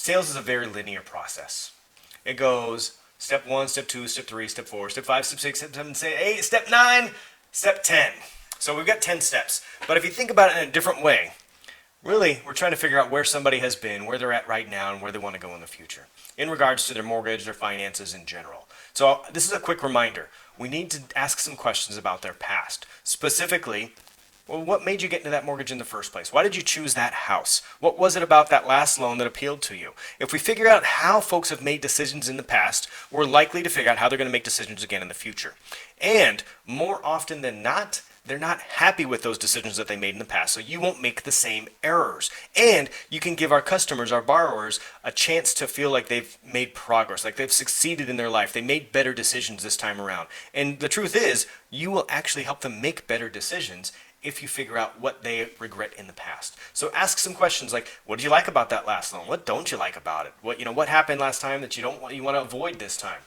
Sales is a very linear process. It goes step 1, step 2, step 3, step 4, step 5, step 6, step 7, step 8, step 9, step 10. So we've got 10 steps. But if you think about it in a different way, really, we're trying to figure out where somebody has been, where they're at right now, and where they want to go in the future in regards to their mortgage, their finances in general. So this is a quick reminder. We need to ask some questions about their past. Specifically, well, what made you get into that mortgage in the first place? Why did you choose that house? What was it about that last loan that appealed to you? If we figure out how folks have made decisions in the past, we're likely to figure out how they're going to make decisions again in the future. And more often than not, they're not happy with those decisions that they made in the past, so you won't make the same errors. And you can give our customers, our borrowers, a chance to feel like they've made progress, like they've succeeded in their life. They made better decisions this time around. And the truth is, you will actually help them make better decisions if you figure out what they regret in the past. So ask some questions like, what did you like about that last loan? What don't you like about it? What happened last time that you want to avoid this time?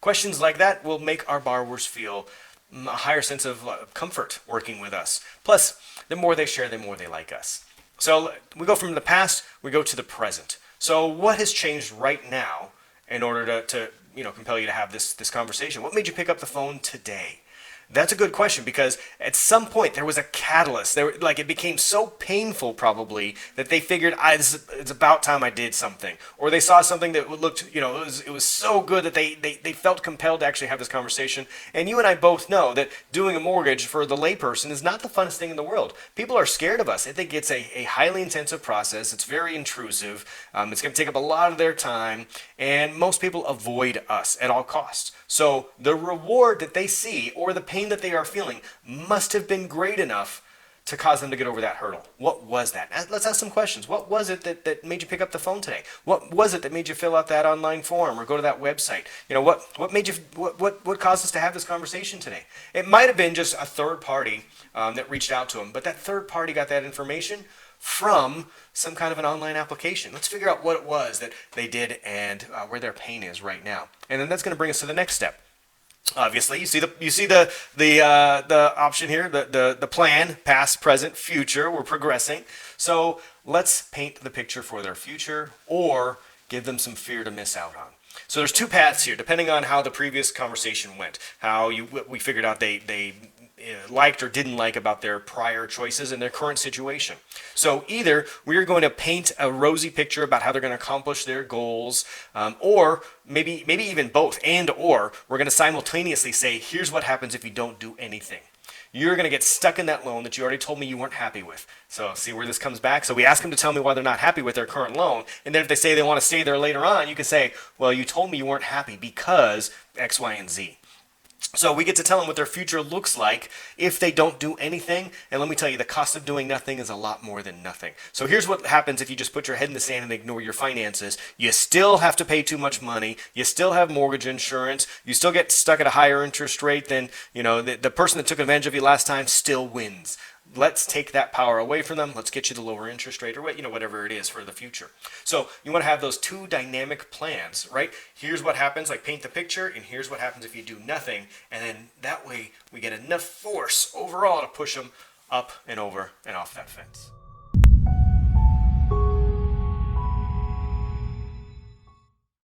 Questions like that will make our borrowers feel a higher sense of comfort working with us. Plus, the more they share, the more they like us. So we go from the past, we go to the present. So what has changed right now in order to compel you to have this conversation? What made you pick up the phone today? That's a good question, because at some point there was a catalyst. It became so painful probably that they figured, it's about time I did something. Or they saw something that looked, it was so good that they felt compelled to actually have this conversation. And you and I both know that doing a mortgage for the layperson is not the funnest thing in the world. People are scared of us. They think it's a highly intensive process. It's very intrusive. It's going to take up a lot of their time. And most people avoid us at all costs. So the reward that they see, or the pain that they are feeling, must have been great enough to cause them to get over that hurdle. What was that? Let's ask some questions. What was it that made you pick up the phone today? What was it that made you fill out that online form or go to that website? What made you what caused us to have this conversation today? It might have been just a third party that reached out to them, but that third party got that information from some kind of an online application. Let's figure out what it was that they did and where their pain is right now. And then that's going to bring us to the next step. Obviously, you see the option here, the plan, past, present, future. We're progressing. So let's paint the picture for their future, or give them some fear to miss out on. So there's two paths here, depending on how the previous conversation went, how we figured out they liked or didn't like about their prior choices and their current situation. So either we are going to paint a rosy picture about how they're going to accomplish their goals, or maybe even both, or we're going to simultaneously say, here's what happens if you don't do anything. You're going to get stuck in that loan that you already told me you weren't happy with. So see where this comes back? So we ask them to tell me why they're not happy with their current loan. And then if they say they want to stay there later on, you can say, well, you told me you weren't happy because X, Y, and Z. So we get to tell them what their future looks like if they don't do anything. And let me tell you, the cost of doing nothing is a lot more than nothing. So here's what happens if you just put your head in the sand and ignore your finances. You still have to pay too much money. You still have mortgage insurance. You still get stuck at a higher interest rate than, the person that took advantage of you last time still wins. Let's take that power away from them. Let's get you the lower interest rate, or whatever it is for the future. So you want to have those two dynamic plans, right? Here's what happens, like paint the picture, and here's what happens if you do nothing. And then that way we get enough force overall to push them up and over and off that fence.